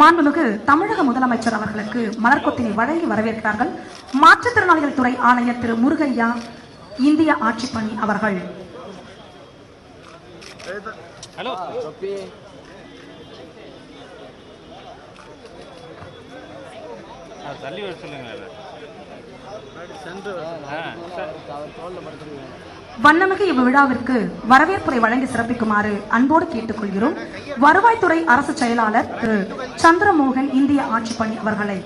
மாண்புமிகு தமிழக முதலமைச்சர் அவர்களுக்கு மலர்கொத்தினை வழங்கி வரவேற்கிறார்கள் மாற்றுத்திறனாளிகள் துறை ஆணையர் திரு முருகையா இந்திய ஆட்சிப்பணி அவர்கள். வண்ணமிகு இவ்விழாவிற்கு வரவேற்புரை வழங்கி சிறப்பிக்குமாறு அன்போடு கேட்டுக்கொள்கிறோம். வருவாய்த்துறை அரசு செயலாளர் திரு சந்திரமோகன் இந்திய ஆட்சிப்பணி அவர்களை.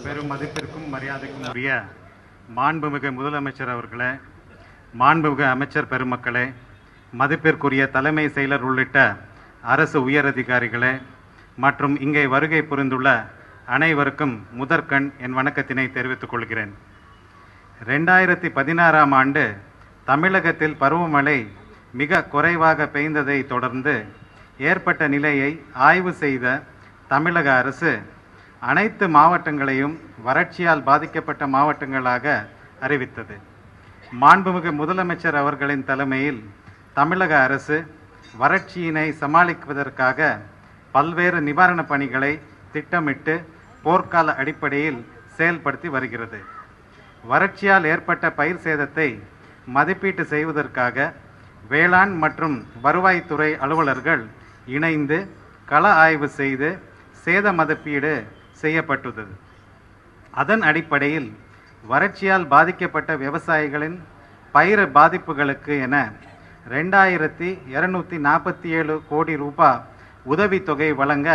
பெரும் மதிப்பிற்கும் மரியாதைக்கும் உரிய மாண்புமிகு முதலமைச்சர் அவர்களே, மாண்புமிகு அமைச்சர் பெருமக்களே, மதிப்பிற்குரிய தலைமை செயலர் உள்ளிட்ட அரசு உயரதிகாரிகளே மற்றும் இங்கே வருகை புரிந்துள்ள அனைவருக்கும் முதற்கண் என் வணக்கத்தினை தெரிவித்துக் கொள்கிறேன். 2016ஆம் ஆண்டு தமிழகத்தில் பருவமழை மிக குறைவாக பெய்ததை தொடர்ந்து ஏற்பட்ட நிலையை ஆய்வு செய்த தமிழக அரசு அனைத்து மாவட்டங்களையும் வறட்சியால் பாதிக்கப்பட்ட மாவட்டங்களாக அறிவித்தது. மாண்புமிகு முதலமைச்சர் அவர்களின் தலைமையில் தமிழக அரசு வறட்சியினை சமாளிப்பதற்காக பல்வேறு நிவாரணப் பணிகளை திட்டமிட்டு போர்க்கால அடிப்படையில் செயல்படுத்தி வருகிறது. வறட்சியால் ஏற்பட்ட பயிர் சேதத்தை மதிப்பீட்டு செய்வதற்காக வேளாண் மற்றும் வருவாய்த்துறை அலுவலர்கள் இணைந்து கள ஆய்வு செய்து சேத மதிப்பீடு செய்யப்பட்டுள்ளது. அதன் அடிப்படையில் வறட்சியால் பாதிக்கப்பட்ட விவசாயிகளின் பயிர் பாதிப்புகளுக்கு என 2247 கோடி ரூபாய் உதவித்தொகை வழங்க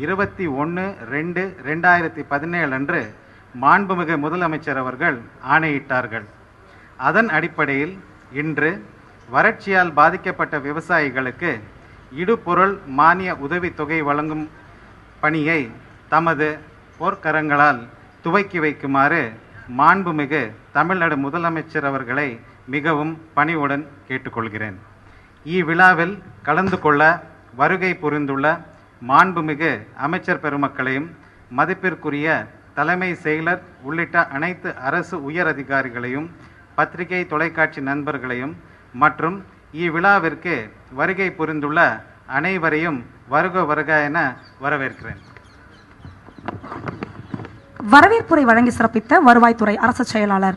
21/2/2017 அன்று மாண்புமிகு முதலமைச்சர் அவர்கள் ஆணையிட்டார்கள். அதன் அடிப்படையில் இன்று வறட்சியால் பாதிக்கப்பட்ட விவசாயிகளுக்கு இடுபொருள் மானிய உதவித்தொகை வழங்கும் பணியை தமது போர்க்கரங்களால் துவக்கி வைக்குமாறு மாண்புமிகு தமிழ்நாடு முதலமைச்சர் அவர்களை மிகவும் பணிவுடன் கேட்டுக்கொள்கிறேன். இவ்விழாவில் கலந்து கொள்ள வருகை புரிந்துள்ள மாண்புமிகு அமைச்சர் பெருமக்களையும் மதிப்பிற்குரிய தலைமை செயலர் உள்ளிட்ட அனைத்து அரசு உயர் அதிகாரிகளையும் பத்திரிகை தொலைக்காட்சி நண்பர்களையும் மற்றும் இவ்விழாவிற்கு வருகை புரிந்துள்ள அனைவரையும் வருக வருக என வரவேற்கிறேன். வரவேற்புரை வழங்கி சிறப்பித்த வருவாய்த்துறை அரசு செயலாளர்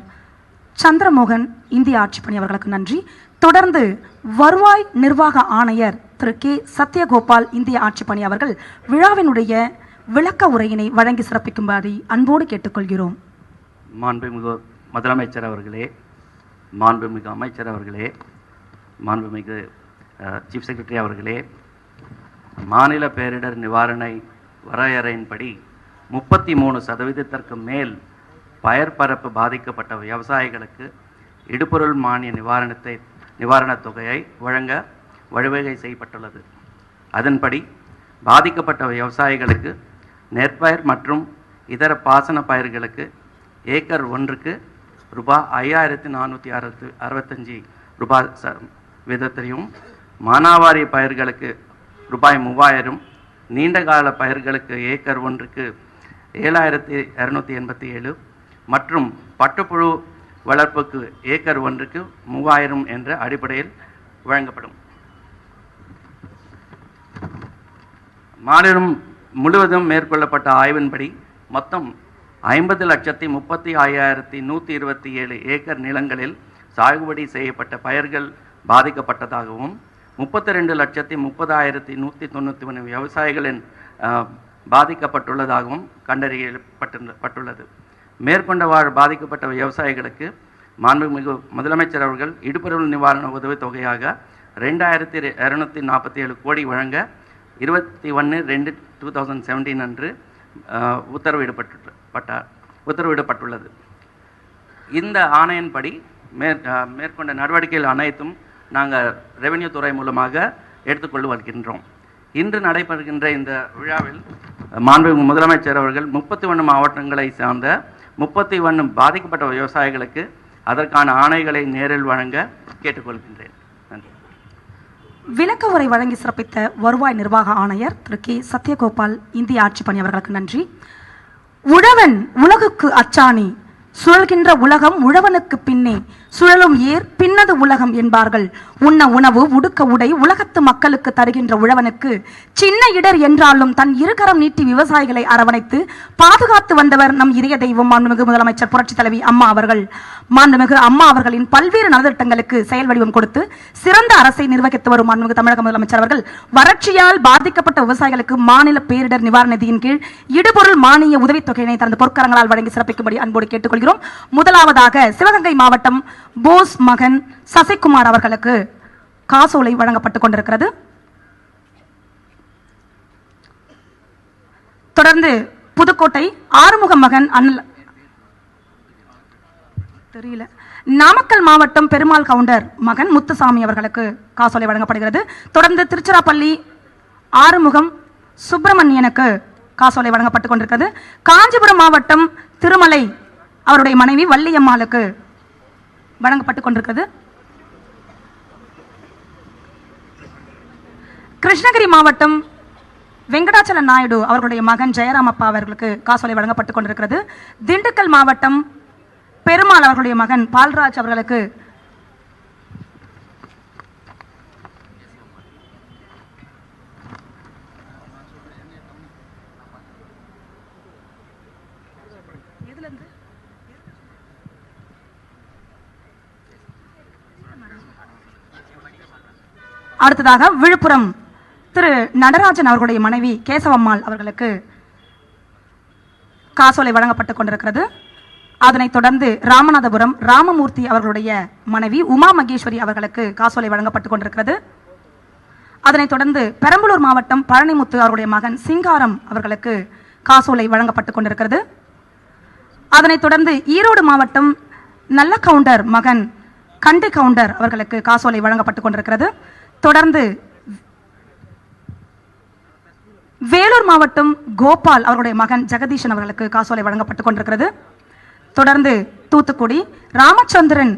சந்திரமோகன் இந்திய ஆட்சிப்பணி அவர்களுக்கு நன்றி. தொடர்ந்து வருவாய் நிர்வாக ஆணையர் திரு கே சத்யகோபால் இந்திய ஆட்சிப்பணி அவர்கள் விழாவினுடைய விளக்க உரையினை வழங்கி சிறப்பிக்கும்படி அன்போடு கேட்டுக்கொள்கிறோம். மாண்புமிகு முதலமைச்சர் அவர்களே, மாண்புமிகு அமைச்சர் அவர்களே, மாண்புமிகு சீஃப் செக்ரட்டரி அவர்களே, மாநில பேரிடர் நிவாரண வரையறையின்படி 33% மேல் பயிர்பரப்பு பாதிக்கப்பட்ட விவசாயிகளுக்கு இடுபொருள் மானிய நிவாரணத் தொகையை வழங்க வழிவகை செய்யப்பட்டுள்ளது. அதன்படி பாதிக்கப்பட்ட விவசாயிகளுக்கு நெற்பயிர் மற்றும் இதர பாசன பயிர்களுக்கு ஏக்கர் ஒன்றுக்கு ரூபாய் 5465 ரூபாய் வீதத்திலையும், மானாவாரி பயிர்களுக்கு ரூபாய் 3000, நீண்டகால பயிர்களுக்கு ஏக்கர் ஒன்றுக்கு 7287 மற்றும் பட்டுப்புழு வளர்ப்புக்கு ஏக்கர் ஒன்றுக்கு 3000 என்ற அடிப்படையில் வழங்கப்படும். மாநிலம் முழுவதும் மேற்கொள்ளப்பட்ட ஆய்வின்படி மொத்தம் 50,35,127 ஏக்கர் நிலங்களில் சாகுபடி செய்யப்பட்ட பயிர்கள் பாதிக்கப்பட்டதாகவும் 32,30,191 விவசாயிகளின் பாதிக்கப்பட்டுள்ளதாகவும் கண்டறியப்பட்டுள்ளது. மேற்கொண்டவாறு பாதிக்கப்பட்ட விவசாயிகளுக்கு மாண்புமிகு முதலமைச்சர் அவர்கள் இடுபொருள் நிவாரண உதவித் தொகையாக 2247 கோடி வழங்க 21/2/2017 அன்று உத்தரவிடப்பட்டுள்ளது. இந்த ஆணையின்படி மேற்கொண்ட நடவடிக்கைகள் அனைத்தும் நாங்கள் ரெவென்யூ துறை மூலமாக எடுத்துக்கொண்டு வருகின்றோம். இன்று நடைபெறுகின்ற இந்த விழாவில் மாண்புமிகு முதலமைச்சர் அவர்கள் 31 மாவட்டங்களை சார்ந்த 31 பாதிக்கப்பட்ட விவசாயிகளுக்கு அதற்கான ஆணைகளை நேரில் வழங்க கேட்டுக்கொள்கின்றேன். நன்றி. விளக்க உரை வழங்கி சிறப்பித்த வருவாய் நிர்வாக ஆணையர் திரு கே சத்யகோபால் இந்திய ஆட்சிப்பணி அவர்களுக்கு நன்றி. உழவன் உலகுக்கு அச்சாணி, சுழல்கின்ற உலகம் உழவனுக்கு பின்னே, சுழலும் ஏர் பின்னது உலகம் என்பார்கள். உண்ண உணவு உடுக்க உடை உலகத்து மக்களுக்கு தருகின்ற உழவனுக்கு சின்ன இடர் என்றாலும் தன் இருகரம் நீட்டி விவசாயிகளை அரவணைத்து பாதுகாத்து வந்தவர் நம் இதய தெய்வம் மாண்புமிகு முதலமைச்சர் புரட்சித் தலைவி அம்மா அவர்கள். மாண்புமிகு அம்மா அவர்களின் பல்வேறு நலத்திட்டங்களுக்கு செயல் வடிவம் கொடுத்து சிறந்த அரசை நிர்வகித்து வரும் மாண்புமிகு தமிழக முதலமைச்சர் அவர்கள் வறட்சியால் பாதிக்கப்பட்ட விவசாயிகளுக்கு மாநில பேரிடர் நிவாரண நிதியின் கீழ் இடுபொருள் மானிய உதவித்தொகையினை தனது பொற்கரங்களால் வழங்கி சிறப்பிக்கும்படி அன்போடு கேட்டுக்கொள்கிறோம். முதலாவதாக சிவகங்கை மாவட்டம் போஸ் மகன் சசிகுமார் அவர்களுக்கு காசோலை வழங்கப்பட்டுக் கொண்டிருக்கிறது. தொடர்ந்து புதுக்கோட்டை ஆறுமுகம் மகன் தெரியல நாமக்கல் மாவட்டம் பெருமாள் கவுண்டர் மகன் முத்துசாமி அவர்களுக்கு காசோலை வழங்கப்படுகிறது. தொடர்ந்து திருச்சிராப்பள்ளி ஆறுமுகம் சுப்பிரமணியனுக்கு காசோலை வழங்கப்பட்டுக் கொண்டிருக்கிறது. காஞ்சிபுரம் மாவட்டம் திருமலை அவருடைய மனைவி வள்ளியம்மாளுக்கு வழங்கப்பட்டுக் கொண்டிருக்கிறது. கிருஷ்ணகிரி மாவட்டம் வெங்கடாச்சல நாயுடு அவர்களுடைய மகன் ஜெயராம் அப்பா அவர்களுக்கு காசோலை வழங்கப்பட்டுக் கொண்டிருக்கிறது. திண்டுக்கல் மாவட்டம் பெருமாள் அவர்களுடைய மகன் பால்ராஜ் அவர்களுக்கு அடுத்ததாக விழுப்புரம் திரு நடராஜன் அவர்களுடைய மனைவி கேசவம்மாள் அவர்களுக்கு காசோலை வழங்கப்பட்டுக் கொண்டிருக்கிறது. அதனைத் தொடர்ந்து ராமநாதபுரம் ராமமூர்த்தி அவர்களுடைய மனைவி உமா மகேஸ்வரி அவர்களுக்கு காசோலை வழங்கப்பட்டுக் கொண்டிருக்கிறது. அதனைத் தொடர்ந்து பெரம்பலூர் மாவட்டம் பழனிமுத்து அவருடைய மகன் சிங்காரம் அவர்களுக்கு காசோலை வழங்கப்பட்டுக் கொண்டிருக்கிறது. அதனைத் தொடர்ந்து ஈரோடு மாவட்டம் நல்ல கவுண்டர் மகன் கண்டி கவுண்டர் அவர்களுக்கு காசோலை வழங்கப்பட்டுக் கொண்டிருக்கிறது. தொடர்ந்து வேலூர் மாவட்டம் கோபால் அவருடைய மகன் ஜெகதீஷன் அவர்களுக்கு காசோலை வழங்கப்பட்டுக் கொண்டிருக்கிறது. தொடர்ந்து தூத்துக்குடி ராமச்சந்திரன்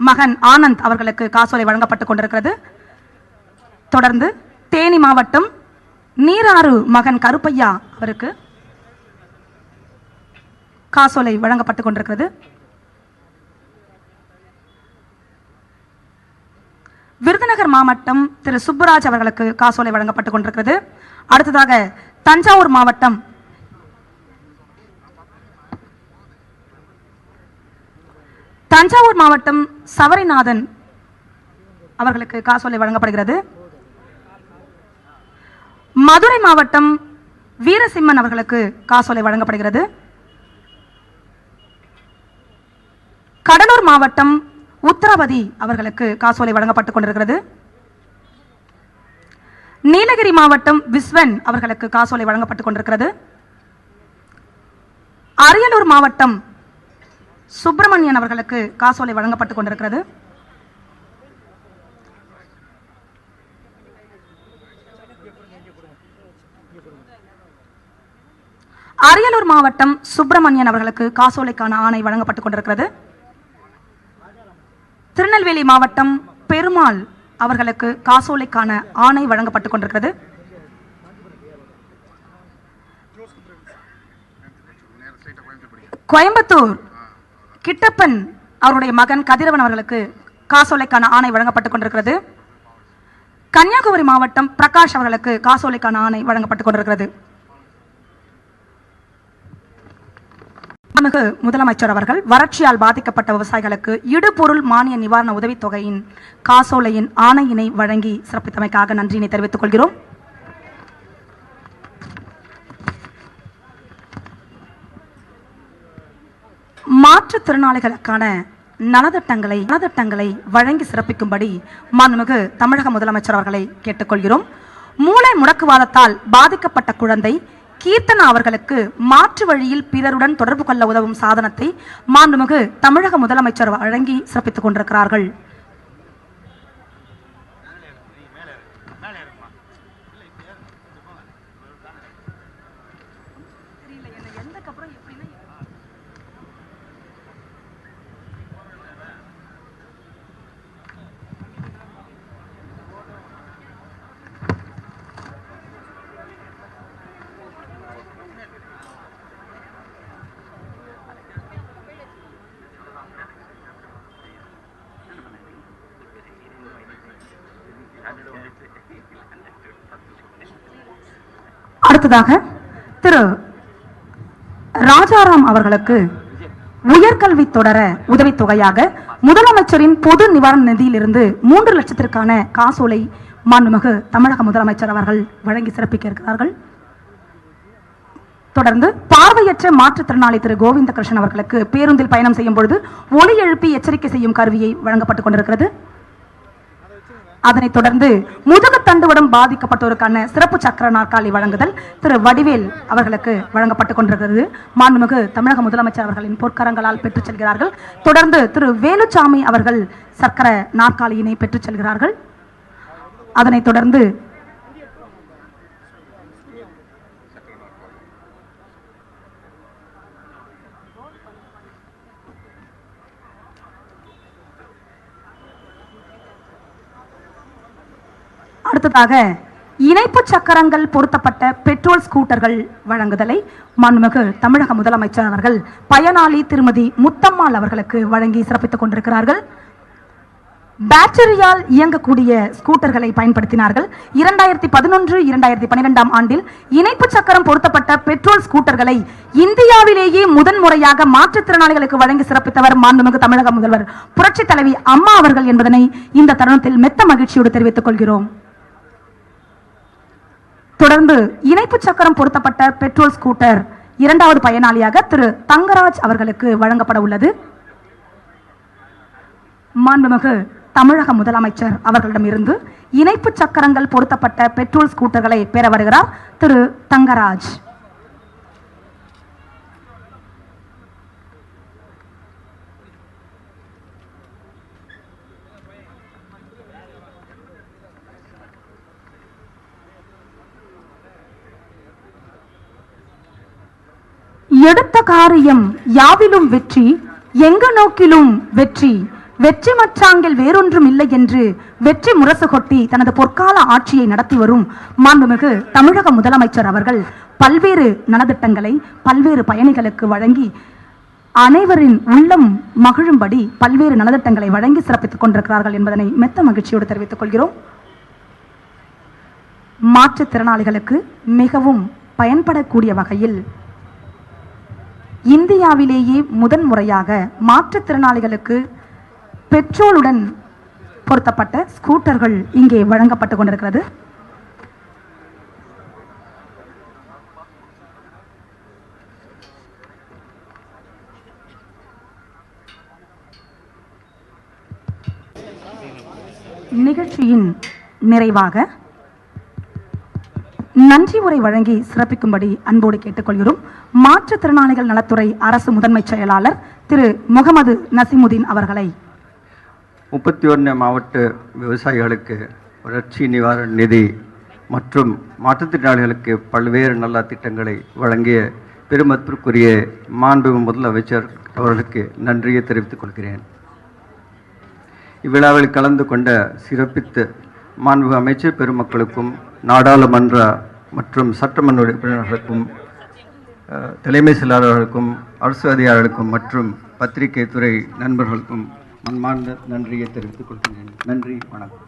மகன் ஆனந்த் அவர்களுக்கு காசோலை வழங்கப்பட்டுக் கொண்டிருக்கிறது. தொடர்ந்து தேனி மாவட்டம் நீராறு மகன் கருப்பையா அவருக்கு காசோலை வழங்கப்பட்டுக் கொண்டிருக்கிறது. விருதுநகர் மாவட்டம் திரு சுப்புராஜ் அவர்களுக்கு காசோலை வழங்கப்பட்டுக் கொண்டிருக்கிறது. அடுத்ததாக தஞ்சாவூர் மாவட்டம் சவரிநாதன் அவர்களுக்கு காசோலை வழங்கப்படுகிறது. மதுரை மாவட்டம் வீரசிம்மன் அவர்களுக்கு காசோலை வழங்கப்படுகிறது. கடலூர் மாவட்டம் உத்தரவதி அவர்களுக்கு காசோலை வழங்கப்பட்டுக் கொண்டிருக்கிறது. நீலகிரி மாவட்டம் விஸ்வன் அவர்களுக்கு காசோலை வழங்கப்பட்டுக் கொண்டிருக்கிறது. அரியலூர் மாவட்டம் சுப்பிரமணியன் அவர்களுக்கு காசோலை வழங்கப்பட்டுக் கொண்டிருக்கிறது. அரியலூர் மாவட்டம் சுப்பிரமணியன் அவர்களுக்கு காசோலைக்கான ஆணை வழங்கப்பட்டுக் கொண்டிருக்கிறது. திருநெல்வேலி மாவட்டம் பெருமாள் அவர்களுக்கு காசோலைக்கான ஆணை வழங்கப்பட்டுக் கொண்டிருக்கிறது. கோயம்புத்தூர் கிட்டப்பன் அவருடைய மகன் கதிரவன் அவர்களுக்கு காசோலைக்கான ஆணை வழங்கப்பட்டுக் கொண்டிருக்கிறது. கன்னியாகுமரி மாவட்டம் பிரகாஷ் அவர்களுக்கு காசோலைக்கான ஆணை வழங்கப்பட்டுக் கொண்டிருக்கிறது. முதலமைச்சர் அவர்கள் வறட்சியால் பாதிக்கப்பட்ட விவசாயிகளுக்கு இடுபொருள் மானிய நிவாரண உதவித்தொகையின் காசோலையின் ஆணையினை வழங்கி சிறப்பித்தமைக்காக நன்றியினை தெரிவித்துக் கொள்கிறோம். மாற்றுத்திறனாளிகளுக்கான நலத்திட்டங்களை வழங்கி சிறப்பிக்கும்படி மாண்புமிகு தமிழக முதலமைச்சர் அவர்களை கேட்டுக்கொள்கிறோம். மூளை முடக்குவாதத்தால் பாதிக்கப்பட்ட குழந்தை கீர்த்தனா அவர்களுக்கு மாற்று வழியில் பிறருடன் தொடர்பு கொள்ள உதவும் சாதனத்தை மாண்புமிகு தமிழக முதலமைச்சர் வழங்கி சிறப்பித்துக் கொண்டிருக்கிறார்கள். அடுத்ததாக திரு ராஜாராம் அவர்களுக்கு உயர்கல்வி தொடர உதவித்தொகையாக முதலமைச்சரின் பொது நிவாரண நிதியிலிருந்து 3 லட்சத்திற்கான காசோலை மாண்புமிகு தமிழக முதலமைச்சர் அவர்கள் வழங்கி சிறப்பிக்க இருக்கிறார்கள். தொடர்ந்து பார்வையற்ற மாற்றுத்திறனாளி திரு கோவிந்த கிருஷ்ணன் அவர்களுக்கு பேருந்தில் பயணம் செய்யும் பொழுது ஒலி எழுப்பி எச்சரிக்கை செய்யும் கருவியை வழங்கப்பட்டுக் கொண்டிருக்கிறது. அதனைத் தொடர்ந்து முதுகு தண்டுவடம் பாதிக்கப்பட்டோருக்கான சிறப்பு சக்கர நாற்காலி வழங்குதல் திரு வடிவேல் அவர்களுக்கு வழங்கப்பட்டுக் கொண்டிருக்கிறது. மாண்புமிகு தமிழக முதலமைச்சர் அவர்களின் பொற்கரங்களால் பெற்றுச் செல்கிறார்கள். தொடர்ந்து திரு வேலுச்சாமி அவர்கள் சக்கர நாற்காலியினை பெற்றுச் செல்கிறார்கள். அதனைத் தொடர்ந்து அடுத்ததாக இணைப்பு சக்கரங்கள் பொருத்தப்பட்ட பெட்ரோல் ஸ்கூட்டர்கள் வழங்குதலை மாண்புமிகு தமிழக முதலமைச்சர் அவர்கள் பயனாளி திருமதி முத்தம்மாள் அவர்களுக்கு வழங்கி சிறப்பித்துக் கொண்டிருக்கிறார்கள். பேட்டரியால் இயங்கக்கூடிய ஸ்கூட்டர்களை பயன்படுத்தினார்கள். 2011-2012 ஆண்டில் இணைப்பு சக்கரம் பொருத்தப்பட்ட பெட்ரோல் ஸ்கூட்டர்களை இந்தியாவிலேயே முதன்முறையாக மாற்றுத்திறனாளிகளுக்கு வழங்கி சிறப்பித்தவர் மாண்புமிகு தமிழக முதல்வர் புரட்சி தலைவி அம்மா அவர்கள் என்பதனை இந்த தருணத்தில் மெத்த மகிழ்ச்சியோடு தெரிவித்துக் கொள்கிறோம். தொடர்ந்து இணைப்பு சக்கரம் பொருத்தப்பட்ட பெட்ரோல் ஸ்கூட்டர் 2வது பயனாளியாக திரு தங்கராஜ் அவர்களுக்கு வழங்கப்பட உள்ளது. மாண்புமிகு தமிழக முதலமைச்சர் அவர்களிடமிருந்து இணைப்பு சக்கரங்கள் பொருத்தப்பட்ட பெட்ரோல் ஸ்கூட்டர்களை பெற வருகிறார் திரு தங்கராஜ். எடுத்த காரியம் யாவிலும் வெற்றி, எங்க நோக்கிலும் வெற்றி, வெற்றி மற்றாங்கில் வேறொன்றும் இல்லை என்று வெற்றி முரசு கொட்டி தனது பொற்கால ஆட்சியை நடத்தி வரும் மாண்புமிகு தமிழக முதலமைச்சர் அவர்கள் பல்வேறு நலத்திட்டங்களை பல்வேறு பயணிகளுக்கு வழங்கி அனைவரின் உள்ளம் மகிழும்படி பல்வேறு நலத்திட்டங்களை வழங்கி சிறப்பித்துக் கொண்டிருக்கிறார்கள் என்பதனை மெத்த மகிழ்ச்சியோடு தெரிவித்துக் கொள்கிறோம். மாற்றுத்திறனாளிகளுக்கு மிகவும் பயன்படக்கூடிய வகையில் இந்தியாவிலேயே முதன்முறையாக மாற்றுத்திறனாளிகளுக்கு பெட்ரோலுடன் பொருத்தப்பட்ட ஸ்கூட்டர்கள் இங்கே வழங்கப்பட்டுக் கொண்டிருக்கிறது. நிகழ்ச்சியின் நிறைவாக நன்றி உரை வழங்கி சிறப்பிக்கும்படி அன்போடு கேட்டுக்கொள்கிறோம். மாற்றுத்திறனாளிகள் நலத்துறை அரசு முதன்மை செயலாளர் திரு முகமது நசிமுதீன் அவர்களை. 31 மாவட்ட விவசாயிகளுக்கு வறட்சி நிவாரண நிதி மற்றும் மாற்றுத்திறனாளிகளுக்கு பல்வேறு நல்ல திட்டங்களை வழங்கிய பெருமதிப்பிற்குரிய மாண்புமிகு முதலமைச்சர் அவர்களுக்கு நன்றியை தெரிவித்துக் கொள்கிறேன். இவ்விழாவில் கலந்து கொண்ட சிறப்பித்து மாண்புமிகு அமைச்சர் பெருமக்களுக்கும் நாடாளுமன்ற மற்றும் சட்டமன்ற உறுப்பினர்களுக்கும் தலைமை செயலாளர்களுக்கும் அரசு அதிகாரிகளுக்கும் மற்றும் பத்திரிகை துறை நண்பர்களுக்கும் மன்மார்ந்த நன்றியை தெரிவித்துக் கொள்கிறேன். நன்றி, வணக்கம்.